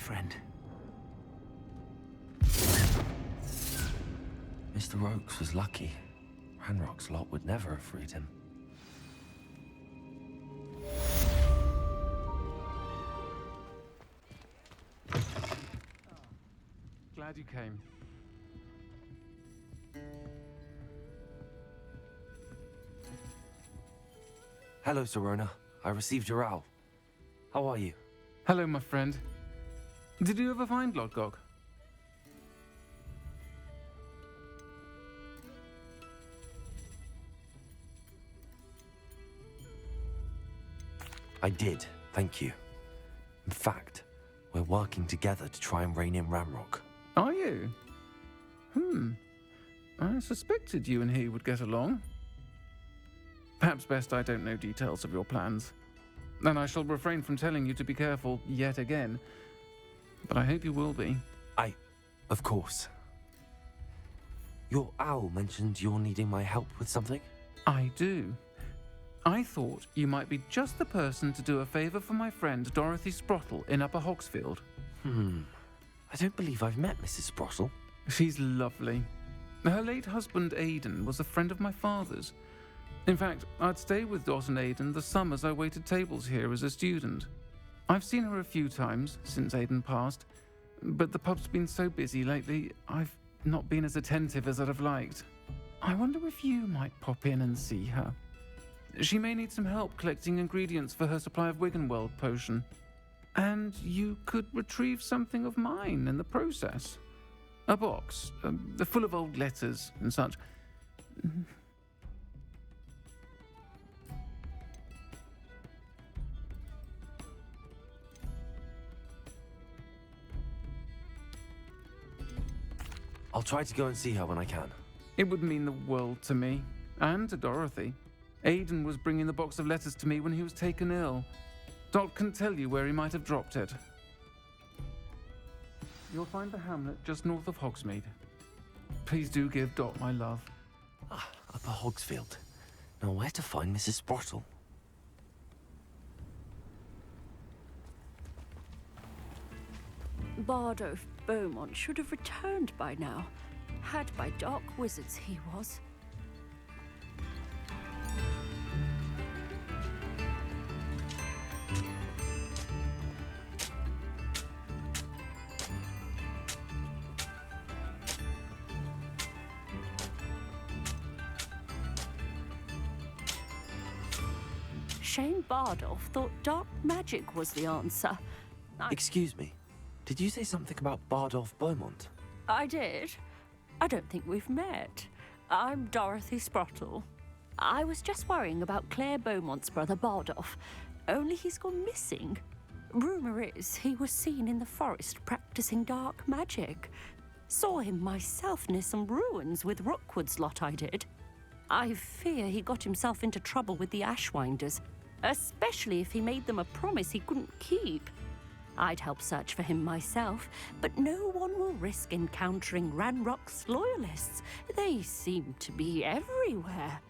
friend. Mr. Oakes was lucky. Ranrock's lot would never have freed him. Glad you came. Hello, Serona. I received your owl. How are you? Hello, my friend. Did you ever find Lodgok? I did, thank you. In fact, we're working together to try and rein in Ranrock. Are you? I suspected you and he would get along. Perhaps best I don't know details of your plans. And I shall refrain from telling you to be careful yet again. But I hope you will be. Of course. Your owl mentioned you're needing my help with something? I do. I thought you might be just the person to do a favor for my friend Dorothy Sprottle in Upper Hogsfield. I don't believe I've met Mrs. Sprottle. She's lovely. Her late husband Aidan was a friend of my father's. In fact, I'd stay with Dot and Aidan the summers I waited tables here as a student. I've seen her a few times since Aidan passed, but the pub's been so busy lately, I've not been as attentive as I'd have liked. I wonder if you might pop in and see her. She may need some help collecting ingredients for her supply of Wiggenweld potion. And you could retrieve something of mine in the process. A box, full of old letters and such. I'll try to go and see her when I can. It would mean the world to me, and to Dorothy. Aidan was bringing the box of letters to me when he was taken ill. Dot can tell you where he might have dropped it. You'll find the hamlet just north of Hogsmeade. Please do give Dot my love. Upper Hogsfield. Now where to find Mrs. Sprottle? Bardolph Beaumont should have returned by now. Had by dark wizards he was. Shane Bardolph thought dark magic was the answer. Excuse me. Did you say something about Bardolph Beaumont? I did. I don't think we've met. I'm Dorothy Sprottle. I was just worrying about Claire Beaumont's brother Bardolph, only he's gone missing. Rumour is he was seen in the forest practicing dark magic. Saw him myself near some ruins with Rookwood's lot I did. I fear he got himself into trouble with the Ashwinders, especially if he made them a promise he couldn't keep. I'd help search for him myself, but no one will risk encountering Ranrock's loyalists. They seem to be everywhere.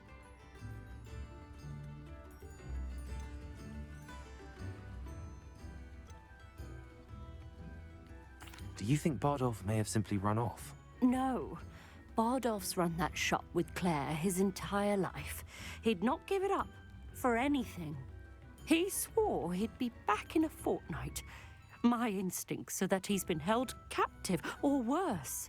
Do you think Bardolph may have simply run off? No. Bardolph's run that shop with Claire his entire life. He'd not give it up for anything. He swore he'd be back in a fortnight. My instincts are that he's been held captive, or worse.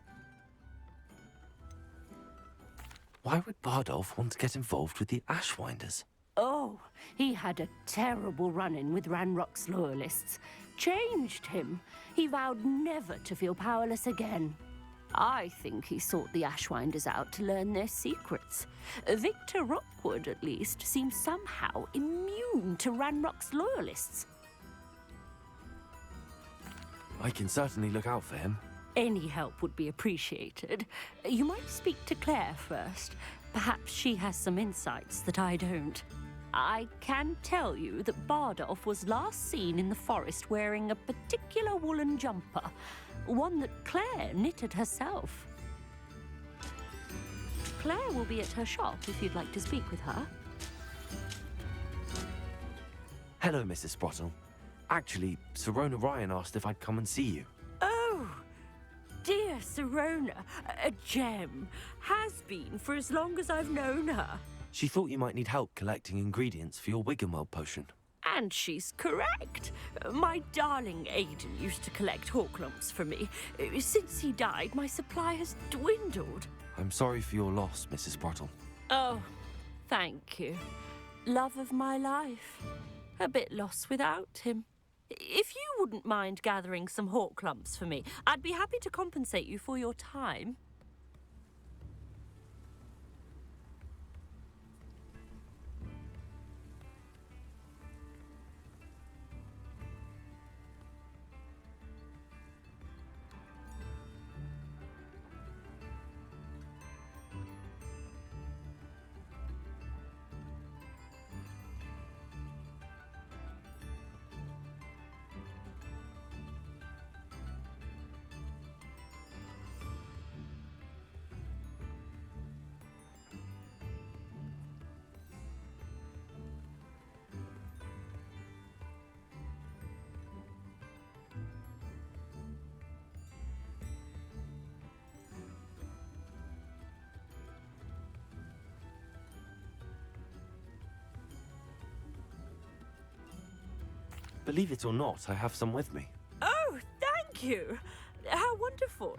Why would Bardolph want to get involved with the Ashwinders? Oh, he had a terrible run-in with Ranrock's loyalists. Changed him. He vowed never to feel powerless again. I think he sought the Ashwinders out to learn their secrets. Victor Rookwood, at least, seems somehow immune to Ranrock's loyalists. I can certainly look out for him. Any help would be appreciated. You might speak to Claire first. Perhaps she has some insights that I don't. I can tell you that Bardolph was last seen in the forest wearing a particular woolen jumper, one that Claire knitted herself. Claire will be at her shop if you'd like to speak with her. Hello, Mrs. Sprottle. Actually, Sirona Ryan asked if I'd come and see you. Oh, dear Sirona, a gem. Has been for as long as I've known her. She thought you might need help collecting ingredients for your Wiggenweld potion. And she's correct. My darling Aiden used to collect Hawklumps for me. Since he died, my supply has dwindled. I'm sorry for your loss, Mrs. Sprottle. Oh, thank you. Love of my life. A bit lost without him. If you wouldn't mind gathering some Hawklumps for me, I'd be happy to compensate you for your time. Believe it or not, I have some with me. Oh, thank you. How wonderful.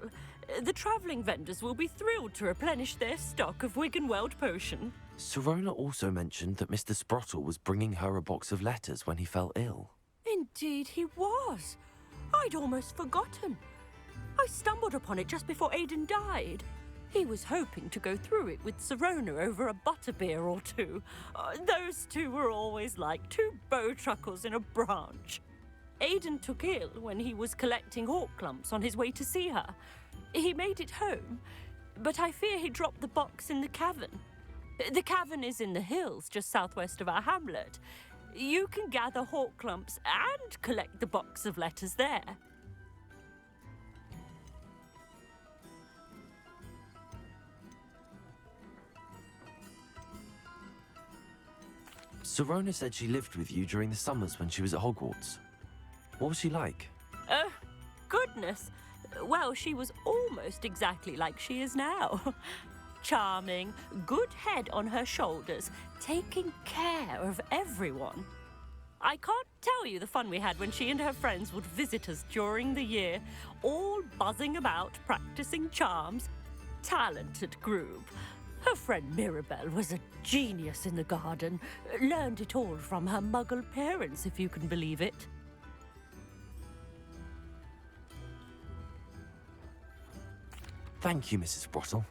The travelling vendors will be thrilled to replenish their stock of Wiggenweld potion. Sirona also mentioned that Mr. Sprottle was bringing her a box of letters when he fell ill. Indeed he was. I'd almost forgotten. I stumbled upon it just before Aiden died. He was hoping to go through it with Sirona over a butterbeer or two. Those two were always like two bowtruckles in a branch. Aiden took ill when he was collecting Hawklumps on his way to see her. He made it home, but I fear he dropped the box in the cavern. The cavern is in the hills just southwest of our hamlet. You can gather Hawklumps and collect the box of letters there. Sirona said she lived with you during the summers when she was at Hogwarts. What was she like? Oh, goodness. Well, she was almost exactly like she is now. Charming, good head on her shoulders, taking care of everyone. I can't tell you the fun we had when she and her friends would visit us during the year, all buzzing about, practicing charms. Talented group. Her friend Mirabelle was a genius in the garden. Learned it all from her muggle parents, if you can believe it. Thank you, Mrs. Sprottle.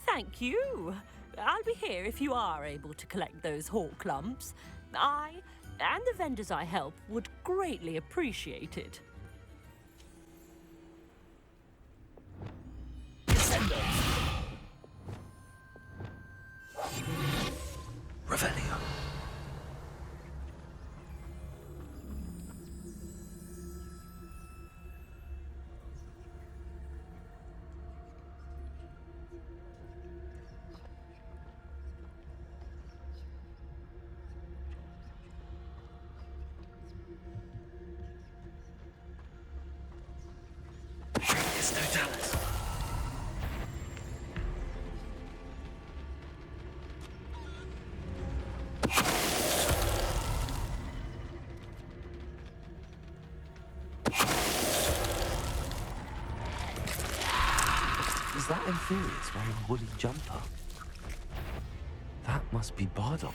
Thank you. I'll be here if you are able to collect those Hawklumps. I and the vendors I help would greatly appreciate it. Revelio. It's no Dallas. Is that Inferior's wearing a woolly jumper? That must be Bardolph.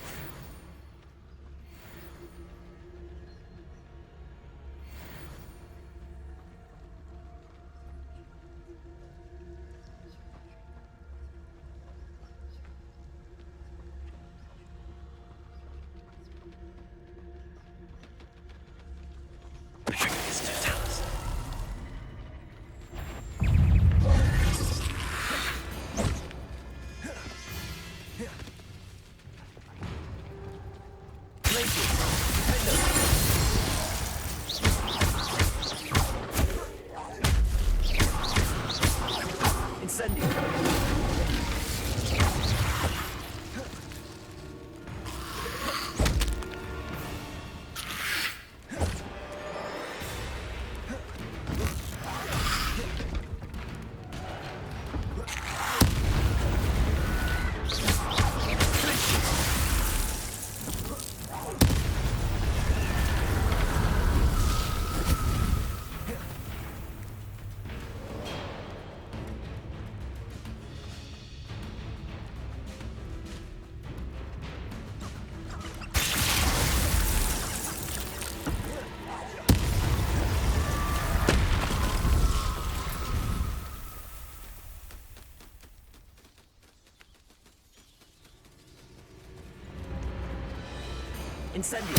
Incendio!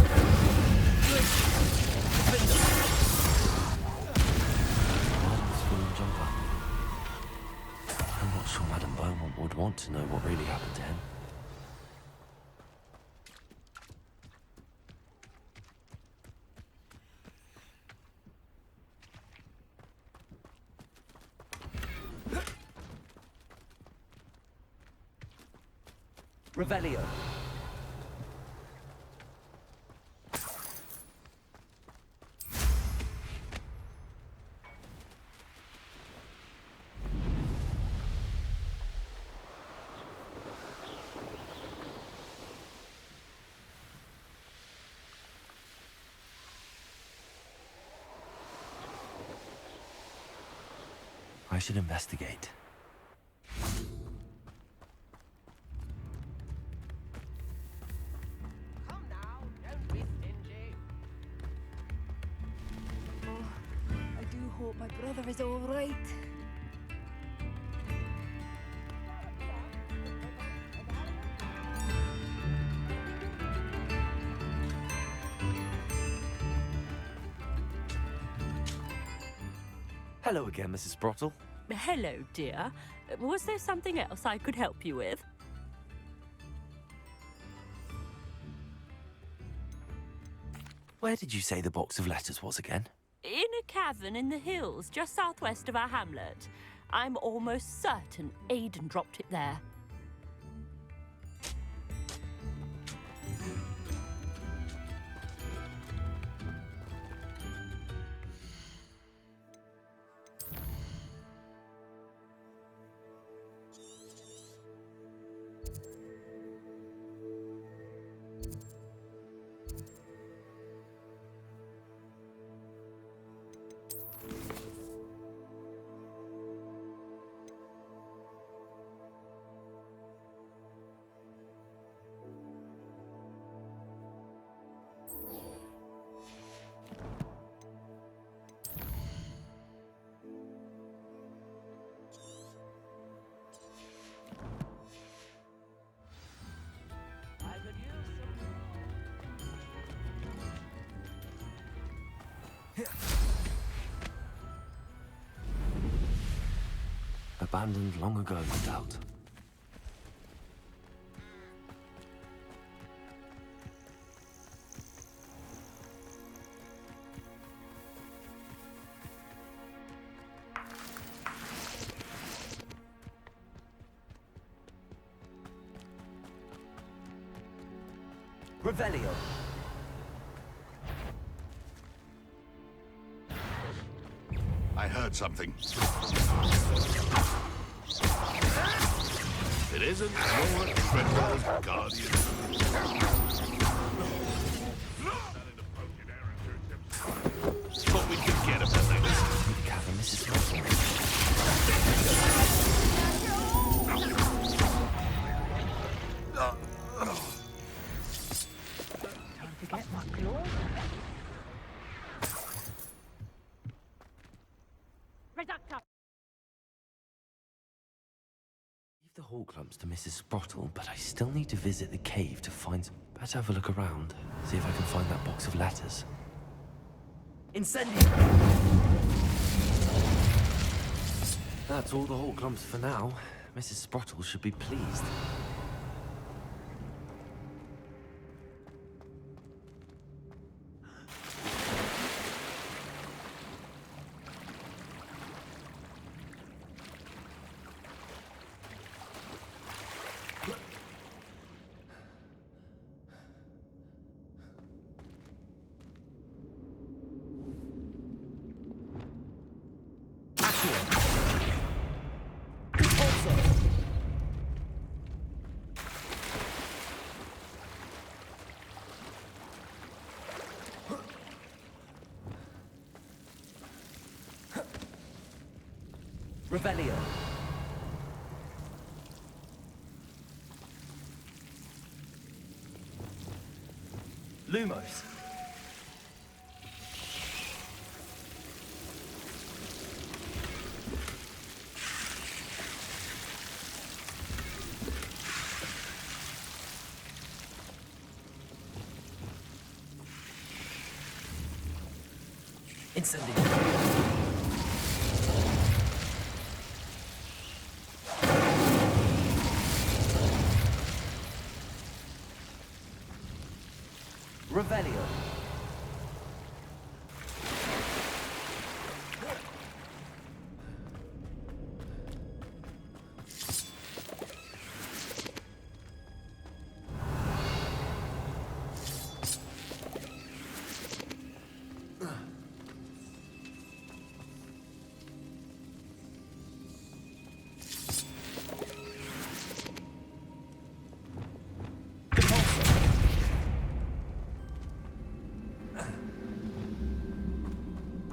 Madam's fallen jumper. I'm not sure Madam Beaumont would want to know what really happened to him. Revelio. I should investigate. Come now, don't be stingy. Oh, I do hope my brother is all right. Hello again, Mrs. Sprottle. Hello, dear. Was there something else I could help you with? Where did you say the box of letters was again? In a cavern in the hills, just southwest of our hamlet. I'm almost certain Aidan dropped it there. I could use Abandoned long ago, no doubt. Revelio. I heard something. It isn't your dreadful guardian. Thought we could get him at least. Cavern, Mrs. Sprottle. Time to get my claws. Reductor. Leave the hall clumps to Mrs. Sprottle, but I still need to visit the cave to find... Better have a look around, see if I can find that box of letters. Incendio! That's all the hall clumps for now. Mrs. Sprottle should be pleased. Revelio. Lumos. Incendio. Revelio.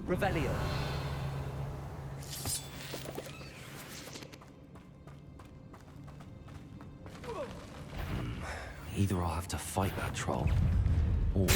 Revelio. Either I'll have to fight that troll, or...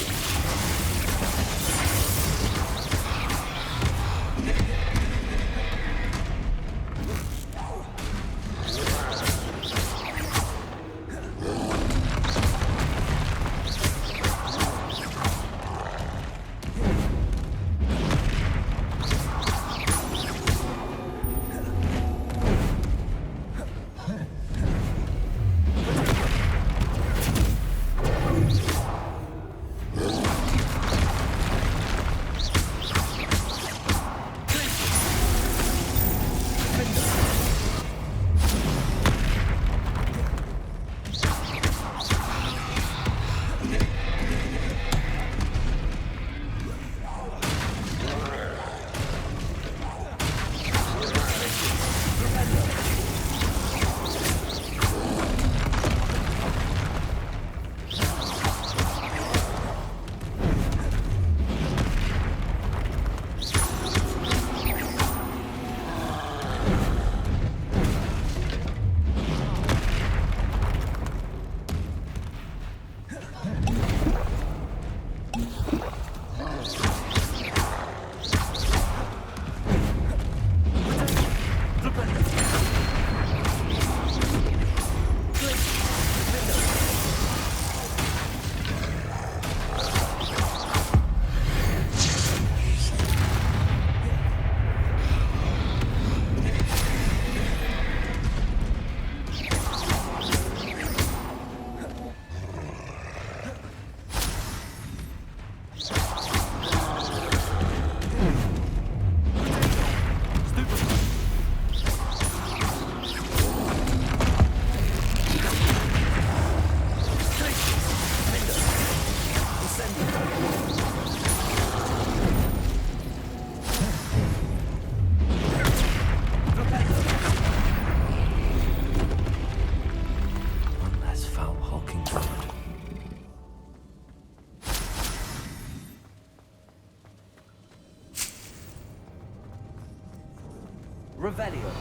Revelio.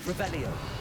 Revelio.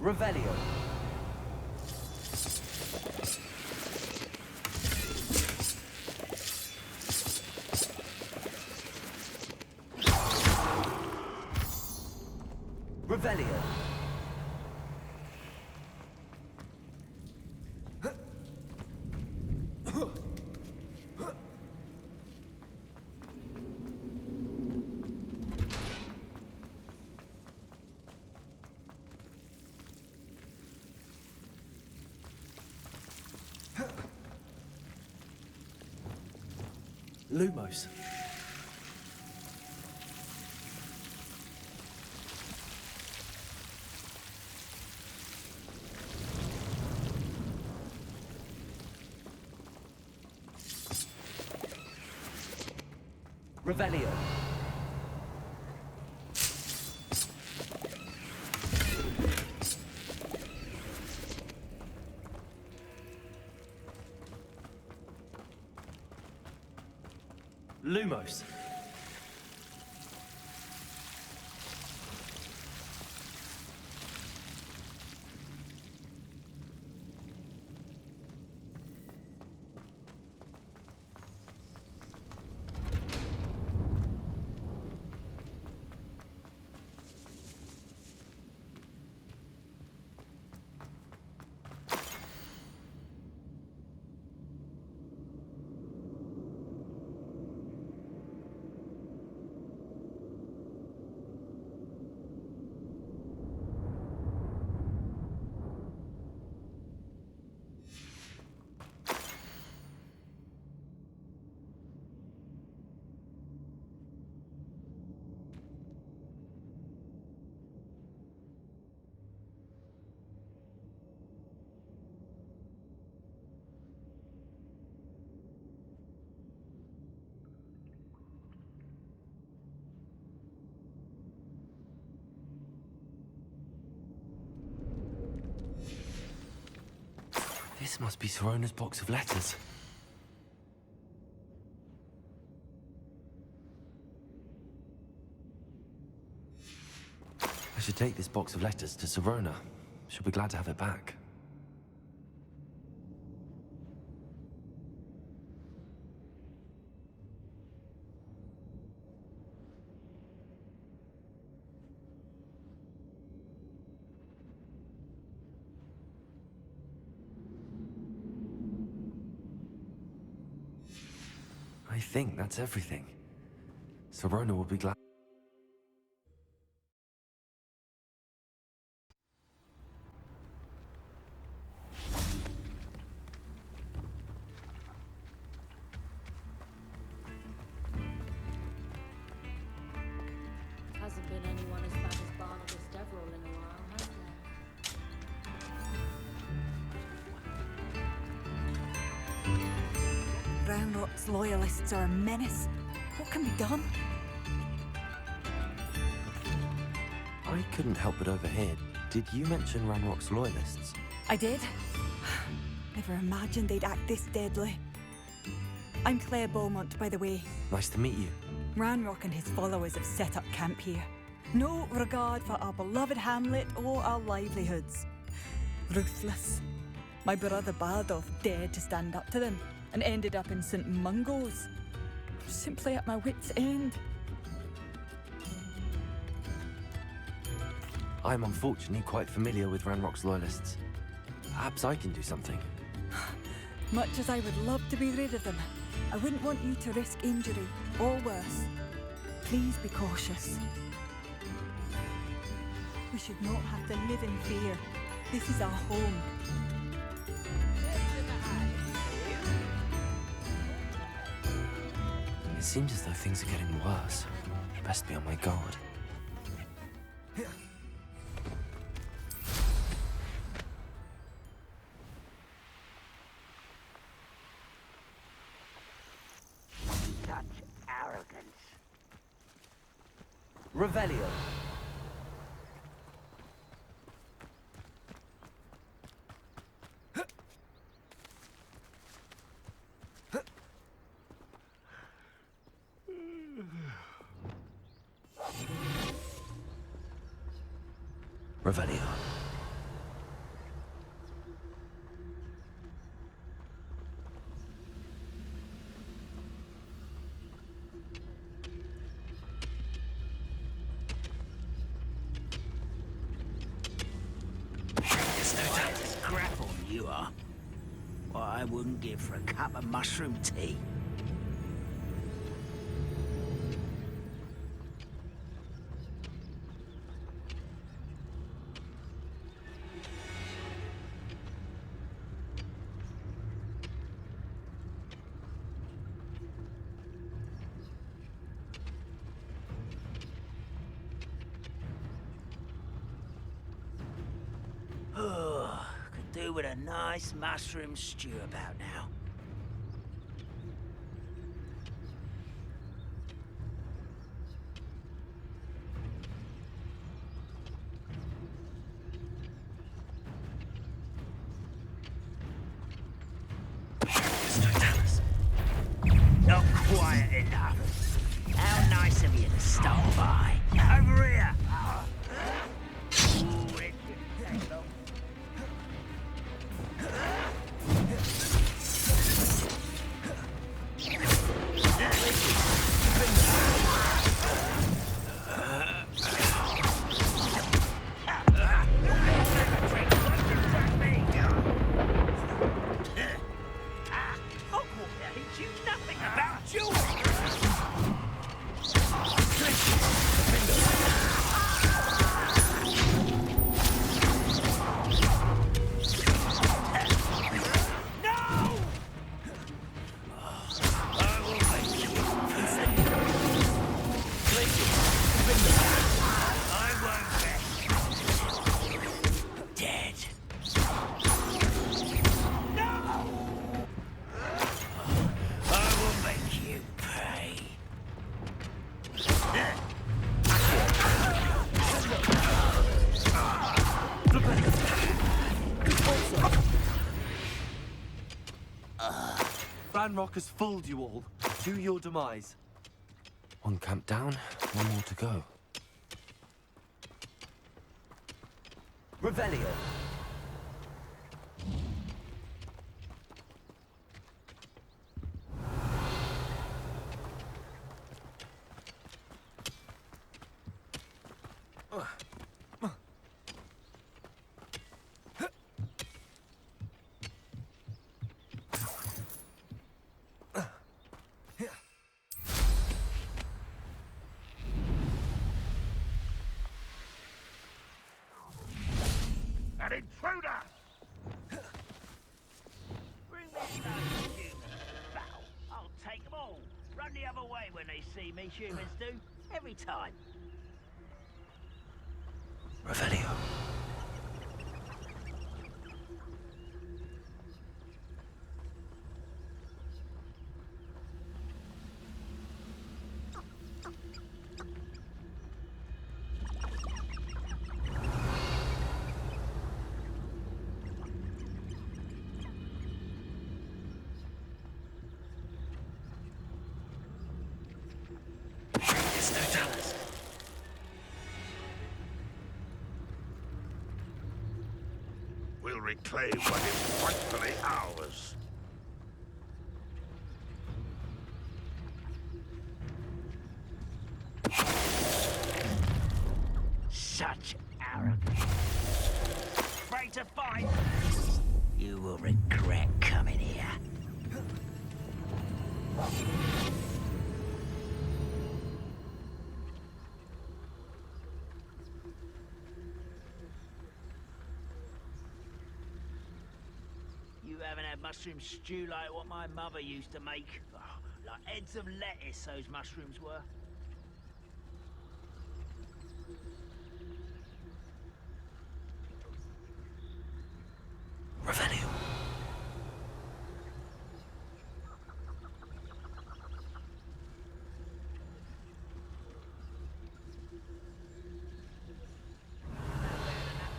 Revelio. Revelio. Lumos. Revelio. Lumos. This must be Sorona's box of letters. I should take this box of letters to Sorona. She'll be glad to have it back. I think that's everything. Sorona will be glad. Hasn't been anyone as bad as Barnabas Deverell in a while, has there? Roundrock's loyalists are a menace. What can be done? I couldn't help but overhear. Did you mention Ranrock's loyalists? I did. Never imagined they'd act this deadly. I'm Claire Beaumont, by the way. Nice to meet you. Ranrock and his followers have set up camp here. No regard for our beloved hamlet or our livelihoods. Ruthless. My brother Bardolph dared to stand up to them and ended up in St. Mungo's. Simply at my wit's end. I'm unfortunately quite familiar with Ranrock's loyalists. Perhaps I can do something. Much as I would love to be rid of them, I wouldn't want you to risk injury or worse. Please be cautious. We should not have to live in fear. This is our home. It seems as though things are getting worse. Best be on my guard. Such arrogance. Revelio. Revelio. you are. What I wouldn't give for a cup of mushroom tea. Oh, could do with a nice mushroom stew about now. Not quiet enough. How nice of you to stop by. Over here. Ooh, it didn't take long. Hogwarts teach you nothing about jewelry. No! I will make you I won't rest. Dead. No! I will make you pay. Ranrock has fooled you all. To your demise. One camp down, one more to go. Revelio. An intruder! Bring me those humans to battle. I'll take them all. Run the other way when they see me, humans do. Every time. Revelio. We'll reclaim what is rightfully ours. Such arrogance. Afraid to fight? You will regret coming here. You haven't had mushroom stew like what my mother used to make. Oh, like heads of lettuce, those mushrooms were. Revelio.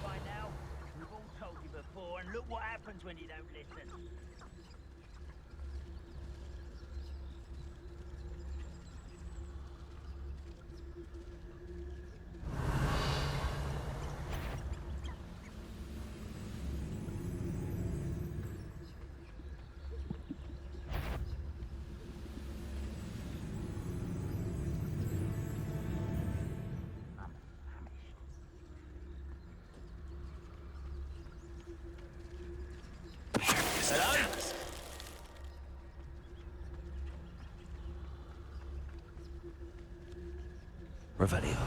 By now, we've all told you before, and look what happens when you don't listen. Revelio.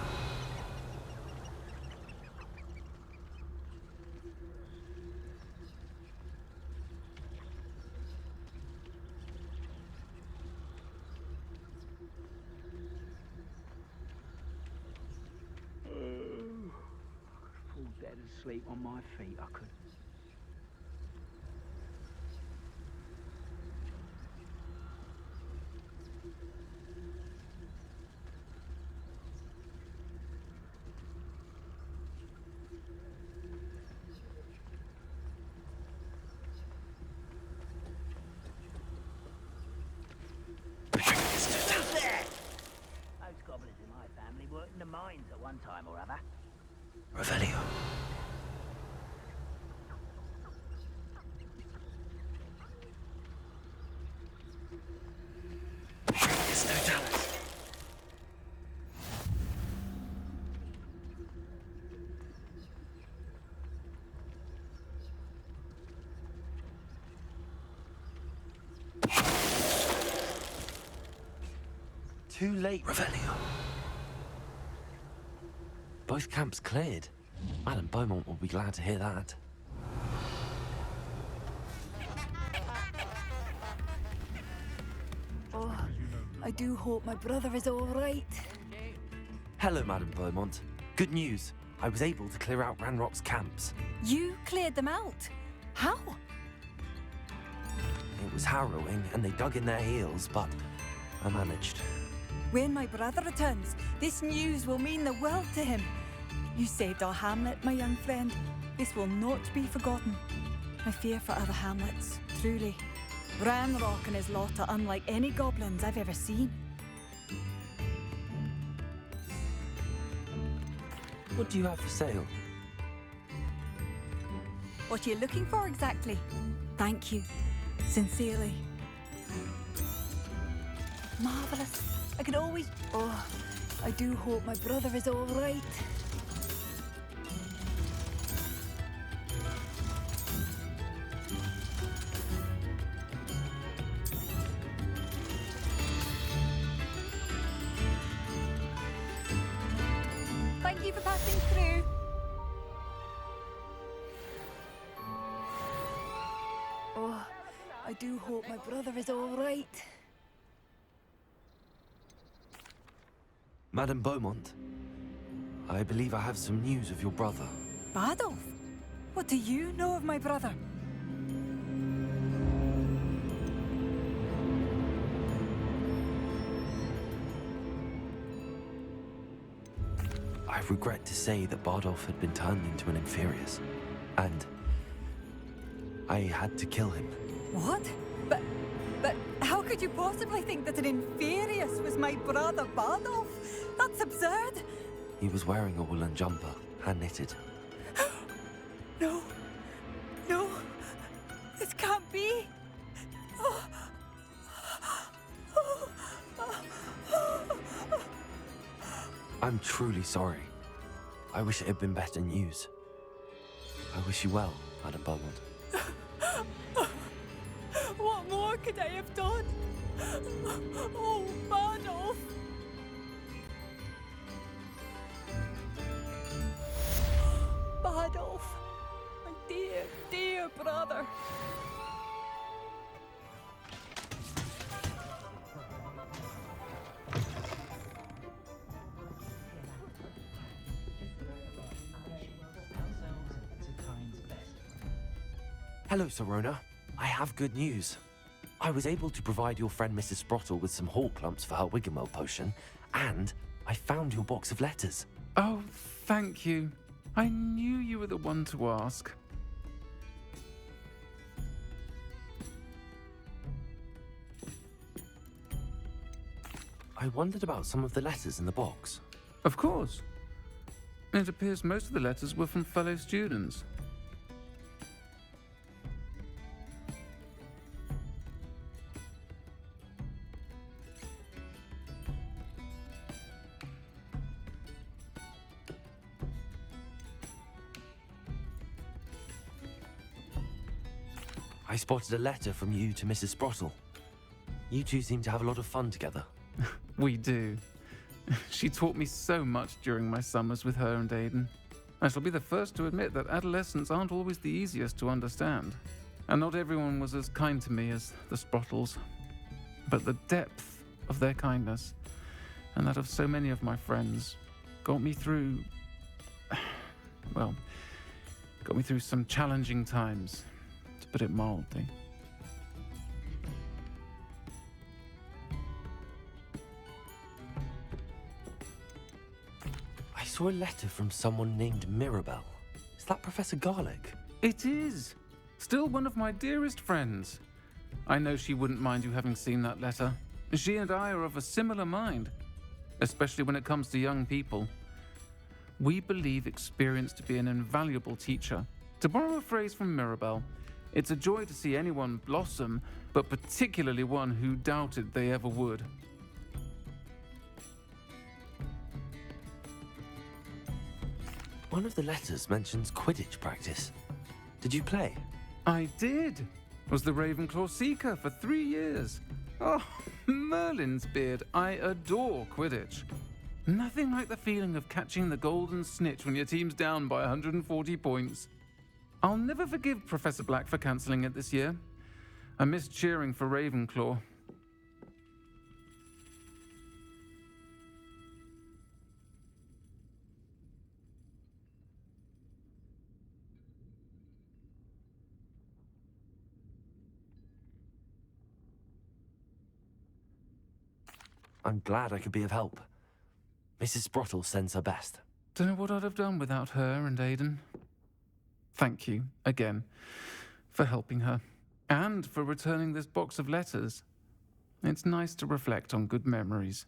Fall dead asleep on my feet, I could. Those goblins in my family worked in the mines at one time or other. Revelio. Too late, Revelio. Both camps cleared. Madame Beaumont will be glad to hear that. Oh, I do hope my brother is all right. Hello, Madame Beaumont. Good news. I was able to clear out Ranrock's camps. You cleared them out? How? It was harrowing, and they dug in their heels, but I managed. When my brother returns, this news will mean the world to him. You saved our hamlet, my young friend. This will not be forgotten. I fear for other hamlets, truly. Ranrock and his lot are unlike any goblins I've ever seen. What do you have for sale? What are you looking for exactly? Thank you. Sincerely. Marvellous. I can always... Oh, I do hope my brother is all right. Thank you for passing through. Oh, I do hope my brother is all right. Madame Beaumont, I believe I have some news of your brother. Badolf? What do you know of my brother? I regret to say that Bardolph had been turned into an Inferius, and I had to kill him. What? But how could you possibly think that an Inferius was my brother Badolf? That's absurd. He was wearing a woolen jumper, hand-knitted. No. No. This can't be. I'm truly sorry. I wish it had been better news. I wish you well, Madame Beaumont. What more could I have done? Oh, Badolf. Badolf. My dear, dear brother. Hello, Sorona. I have good news. I was able to provide your friend Mrs. Sprottle with some hawk lumps for her Wiggamole potion, and I found your box of letters. Oh, thank you. I knew you were the one to ask. I wondered about some of the letters in the box. Of course. It appears most of the letters were from fellow students. I spotted a letter from you to Mrs. Sprottle. You two seem to have a lot of fun together. We do. She taught me so much during my summers with her and Aidan. I shall be the first to admit that adolescents aren't always the easiest to understand, and not everyone was as kind to me as the Sprottles. But the depth of their kindness, and that of so many of my friends, got me through, well, got me through some challenging times, to put it mildly. I saw a letter from someone named Mirabelle. Is that Professor Garlic? It is! Still one of my dearest friends. I know she wouldn't mind you having seen that letter. She and I are of a similar mind, especially when it comes to young people. We believe experience to be an invaluable teacher. To borrow a phrase from Mirabelle, it's a joy to see anyone blossom, but particularly one who doubted they ever would. One of the letters mentions Quidditch practice. Did you play? I did. Was the Ravenclaw Seeker for 3 years. Oh, Merlin's beard. I adore Quidditch. Nothing like the feeling of catching the golden snitch when your team's down by 140 points. I'll never forgive Professor Black for cancelling it this year. I missed cheering for Ravenclaw. I'm glad I could be of help. Mrs. Sprottle sends her best. Don't know what I'd have done without her and Aidan. Thank you, again, for helping her, and for returning this box of letters. It's nice to reflect on good memories.